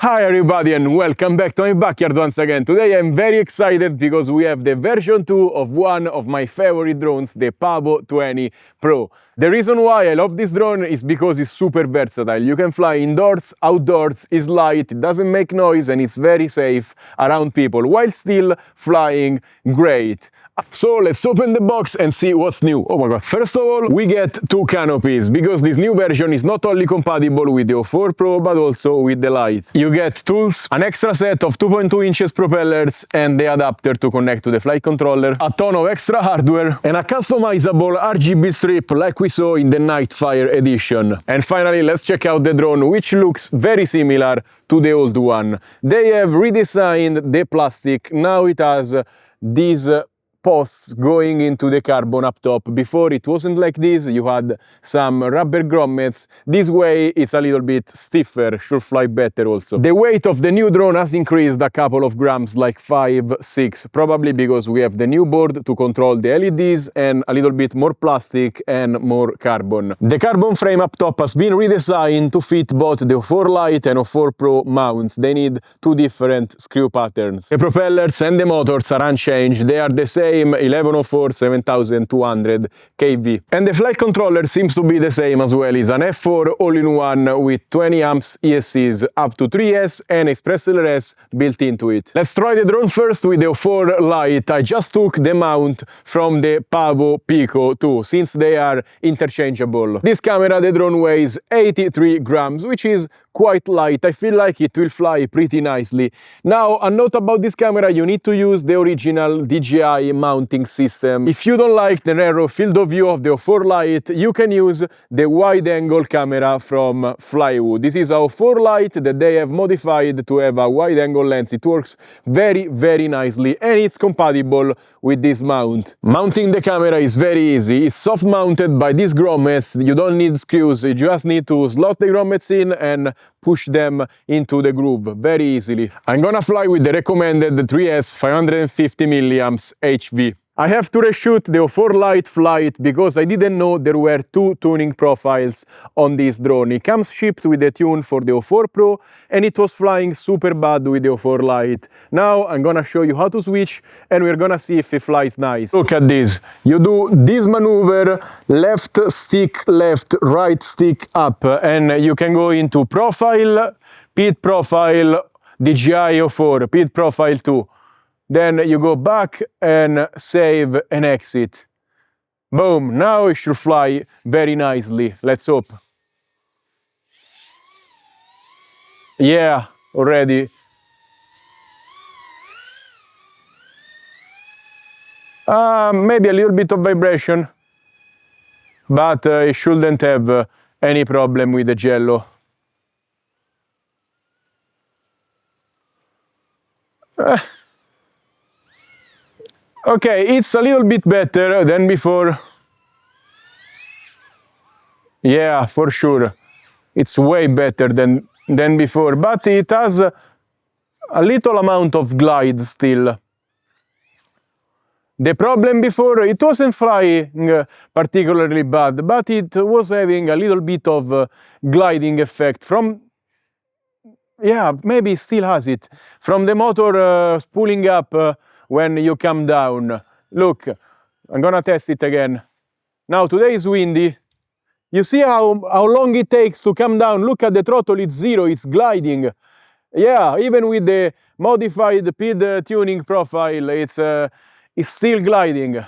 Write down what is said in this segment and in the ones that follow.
Hi everybody and welcome back to my backyard once again. Today I'm very excited because we have the version 2 of one of my favorite drones, the Pavo 20 Pro. The reason why I love this drone is because it's super versatile. You can fly indoors, outdoors, it's light, it doesn't make noise and it's very safe around people while still flying great. So let's open the box and see what's new. Oh my god. First of all, we get two canopies because this new version is not only compatible with the Dji O4 Pro but also with the Lite. You get tools, an extra set of 2.2 inches propellers and the adapter to connect to the flight controller, a ton of extra hardware and a customizable RGB strip like we saw in the Nightfire edition. And finally, let's check out the drone, which looks very similar to the old one. They have redesigned the plastic. Now it has these posts going into the carbon up top. Before it wasn't like this, you had some rubber grommets. This way it's a little bit stiffer, should fly better also. The weight of the new drone has increased a couple of grams, like 5, 6, probably because we have the new board to control the LEDs and a little bit more plastic and more carbon. The carbon frame up top has been redesigned to fit both the O4 Lite and O4 Pro mounts. They need two different screw patterns. The propellers and the motors are unchanged. They are the same 1104 7200 kV. And the flight controller seems to be the same as well. It's an F4 all-in-one with 20 amps ESCs up to 3S and Express LRS built into it. Let's try the drone first with the O4 Lite. I just took the mount from the Pavo Pico 2 since they are interchangeable. This camera, the drone weighs 83 grams, which is quite light. I feel like it will fly pretty nicely. Now, a note about this camera, you need to use the original DJI mounting system. If you don't like the narrow field of view of the O4 Lite, you can use the wide-angle camera from Flywood. This is a O4 Lite that they have modified to have a wide-angle lens. It works very, very nicely and it's compatible with this mount. Mounting the camera is very easy. It's soft-mounted by these grommets. You don't need screws. You just need to slot the grommets in and push them into the groove very easily. I'm gonna fly with the recommended 3S 550 milliamps HV. I have to reshoot the O4 Lite flight because I didn't know there were two tuning profiles on this drone. It comes shipped with the tune for the O4 Pro and it was flying super bad with the O4 Lite. Now I'm gonna show you how to switch and we're gonna see if it flies nice. Look at this. You do this maneuver, left stick left, right stick up, and you can go into profile, PID profile, Dji O4, PID profile 2. Then you go back and save and exit. Boom, now it should fly very nicely. Let's hope. Yeah, already. Maybe a little bit of vibration, but it shouldn't have any problem with the jello. Okay, it's a little bit better than before. Yeah, for sure. It's way better than before, but it has a little amount of glide still. The problem before, it wasn't flying particularly bad, but it was having a little bit of gliding effect from, yeah, maybe it still has it, from the motor spooling up when you come down. Look, I'm gonna test it again. Now today is windy. You see how long it takes to come down? Look at the throttle, it's zero, it's gliding. Yeah, even with the modified PID tuning profile, it's still gliding.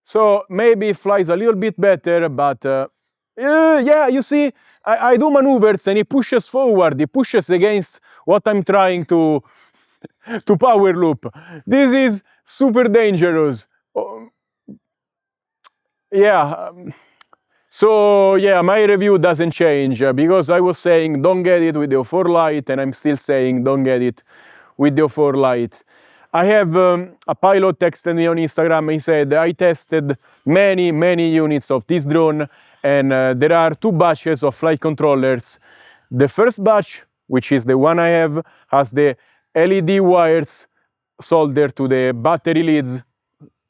So maybe it flies a little bit better, but yeah, you see, I do maneuvers and it pushes forward, it pushes against what I'm trying to power loop. This is super dangerous. Yeah, so yeah, my review doesn't change because I was saying don't get it with the O4 Lite and I'm still saying don't get it with the O4 Lite. I have a pilot texted me on Instagram. He said, I tested many units of this drone and there are two batches of flight controllers. The first batch, which is the one I have, has the LED wires soldered to the battery leads,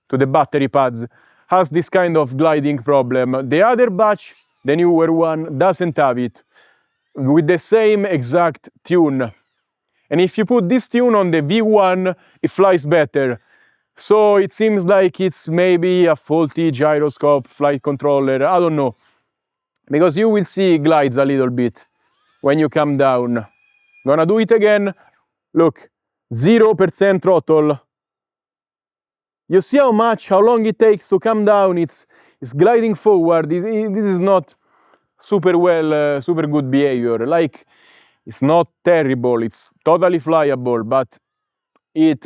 to the battery pads, has this kind of gliding problem. The other batch, the newer one, doesn't have it. With the same exact tune, And if you put this tune on the V1, it flies better. So it seems like it's maybe a faulty gyroscope, flight controller, I don't know. Because you will see it glides a little bit when you come down. Gonna do it again. Look, 0% throttle. You see how long it takes to come down? It's gliding forward. This is not super good behavior. Like, it's not terrible. It's totally flyable, but it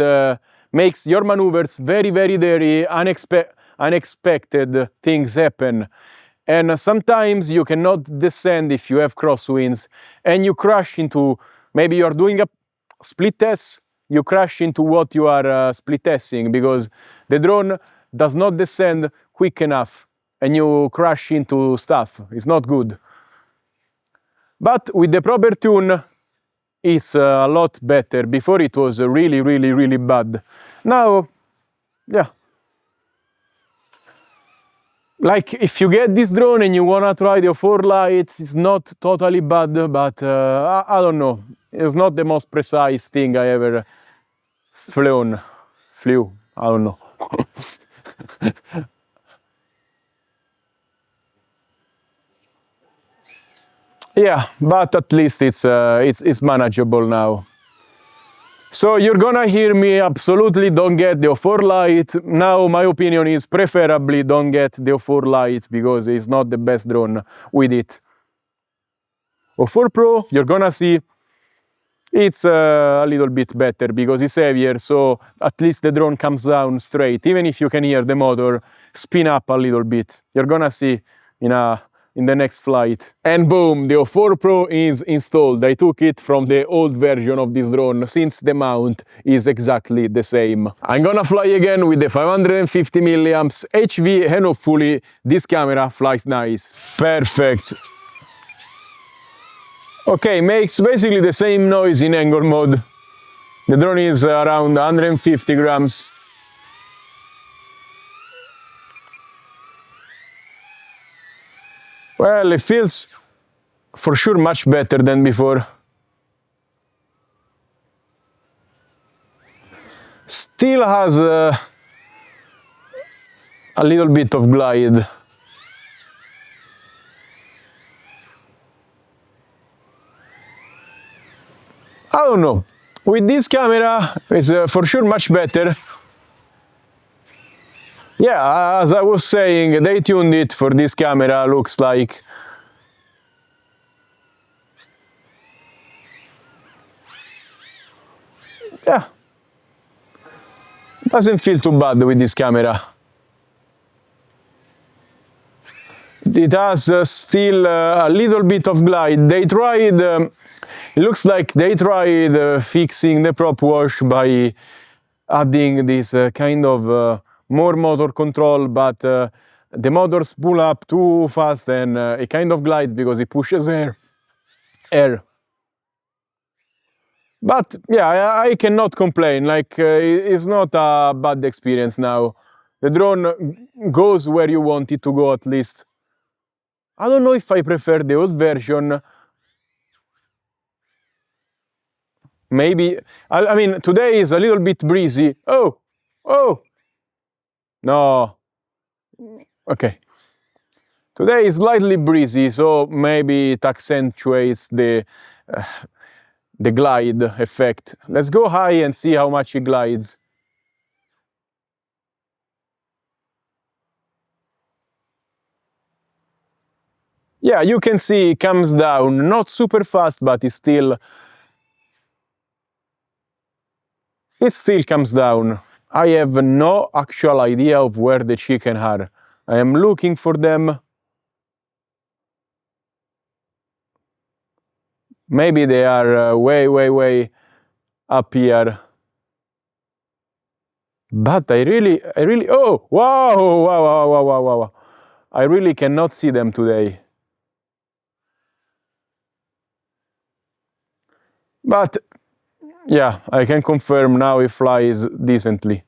makes your maneuvers very, very, very unexpected things happen. And sometimes you cannot descend if you have crosswinds, and you crash into, maybe you're doing a split test, you crash into what you are split testing, because the drone does not descend quick enough, and you crash into stuff. It's not good. But with the proper tune, it's a lot better. Before it was really, really, really bad. Now, yeah. Like, if you get this drone and you wanna try the O4 Lite, it's not totally bad, but I don't know. It's not the most precise thing I ever flew. I don't know. Yeah, but at least it's manageable now. So you're gonna hear me absolutely don't get the O4 Lite. Now my opinion is preferably don't get the O4 Lite, because it's not the best drone with it. O4 Pro, you're gonna see, it's a little bit better because it's heavier, so at least the drone comes down straight, even if you can hear the motor spin up a little bit. You're gonna see in the next flight. And boom, the O4 Pro is installed. I took it from the old version of this drone, since the mount is exactly the same. I'm gonna fly again with the 550 milliamps HV, and hopefully this camera flies nice. Perfect. Okay, makes basically the same noise in angle mode. The drone is around 150 grams. Well, it feels for sure much better than before. Still has a little bit of glide. I don't know. With this camera, it's for sure much better. Yeah, as I was saying, they tuned it for this camera, looks like. Yeah. Doesn't feel too bad with this camera. It has still a little bit of glide. They tried, it looks like they tried fixing the prop wash by adding this kind of more motor control, but the motors pull up too fast and it kind of glides because it pushes air. But yeah, I cannot complain. Like, it's not a bad experience now. The drone goes where you want it to go, at least. I don't know if I prefer the old version. Maybe, I mean, today is a little bit breezy. Oh, no. Okay. Today is slightly breezy, so maybe it accentuates the glide effect. Let's go high and see how much it glides. Yeah, you can see it comes down, not super fast, but it still comes down. I have no actual idea of where the chicken are. I am looking for them. Maybe they are way up here. But I really, oh, wow. I really cannot see them today. But yeah, I can confirm now it flies decently.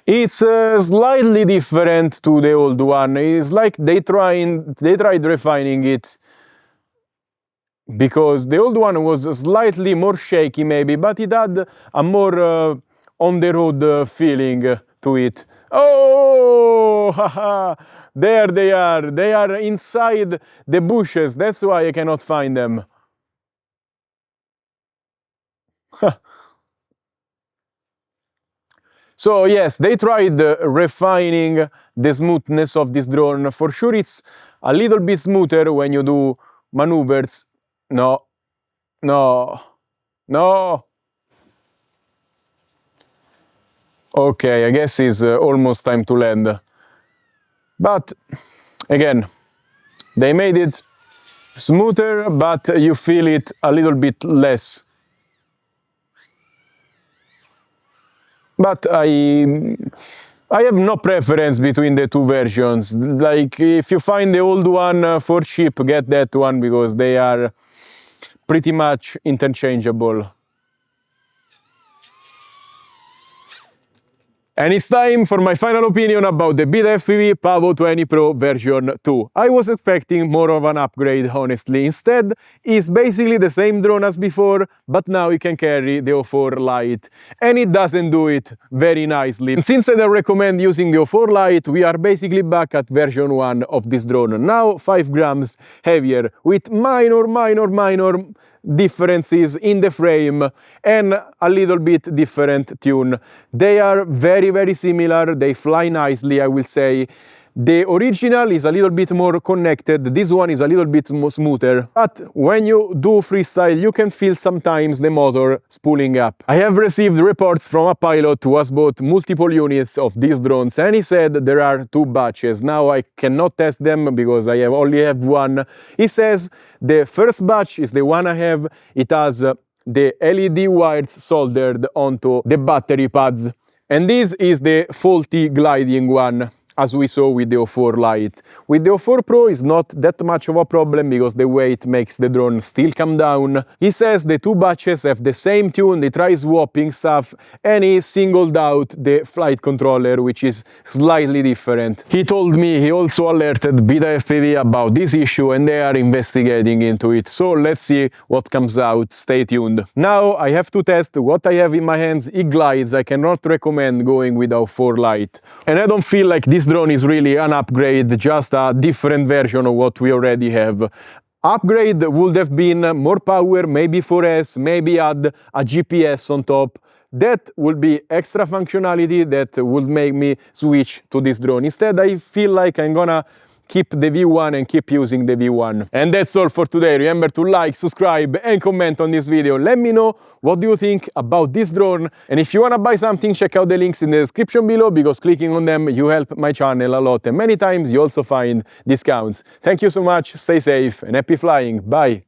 It's slightly different to the old one. It's like they tried refining it. because the old one was slightly more shaky maybe, but it had a more on the road feeling to it. Oh, haha, there they are. They are inside the bushes. That's why I cannot find them. So yes, they tried refining the smoothness of this drone. For sure it's a little bit smoother when you do maneuvers. No, no, no. Okay, I guess it's almost time to land. But again, they made it smoother, but you feel it a little bit less. But I have no preference between the two versions. Like, if you find the old one for cheap, get that one because they are pretty much interchangeable. And it's time for my final opinion about the BetaFPV Pavo 20 Pro version 2. I was expecting more of an upgrade, honestly. Instead, it's basically the same drone as before, but now it can carry the O4 Lite. And it doesn't do it very nicely. And since I don't recommend using the O4 Lite, we are basically back at version 1 of this drone. Now 5 grams heavier, with minor differences in the frame and a little bit different tune. They are very similar, they fly nicely, I will say. The original is a little bit more connected, this one is a little bit more smoother, but when you do freestyle you can feel sometimes the motor spooling up. I have received reports from a pilot who has bought multiple units of these drones and he said there are 2 batches. Now I cannot test them because I only have one. He says the first batch is the one I have. It has the LED wires soldered onto the battery pads, and this is the faulty gliding one, as we saw with the O4 Lite. With the O4 Pro is not that much of a problem because the weight makes the drone still come down. He says the 2 batches have the same tune, they try swapping stuff, and he singled out the flight controller, which is slightly different. He told me he also alerted BetaFPV about this issue and they are investigating into it. So let's see what comes out, stay tuned. Now I have to test what I have in my hands. It glides, I cannot recommend going with O4 Lite. And I don't feel like this drone is really an upgrade, just a different version of what we already have. Upgrade would have been more power, maybe 4S, maybe add a GPS on top. That would be extra functionality that would make me switch to this drone. Instead, I feel like I'm gonna keep the V1 and keep using the V1. And that's all for today. Remember to like, subscribe and comment on this video. Let me know what do you think about this drone, and if you want to buy something, check out the links in the description below because clicking on them you help my channel a lot, and many times you also find discounts. Thank you so much, stay safe and happy flying. Bye!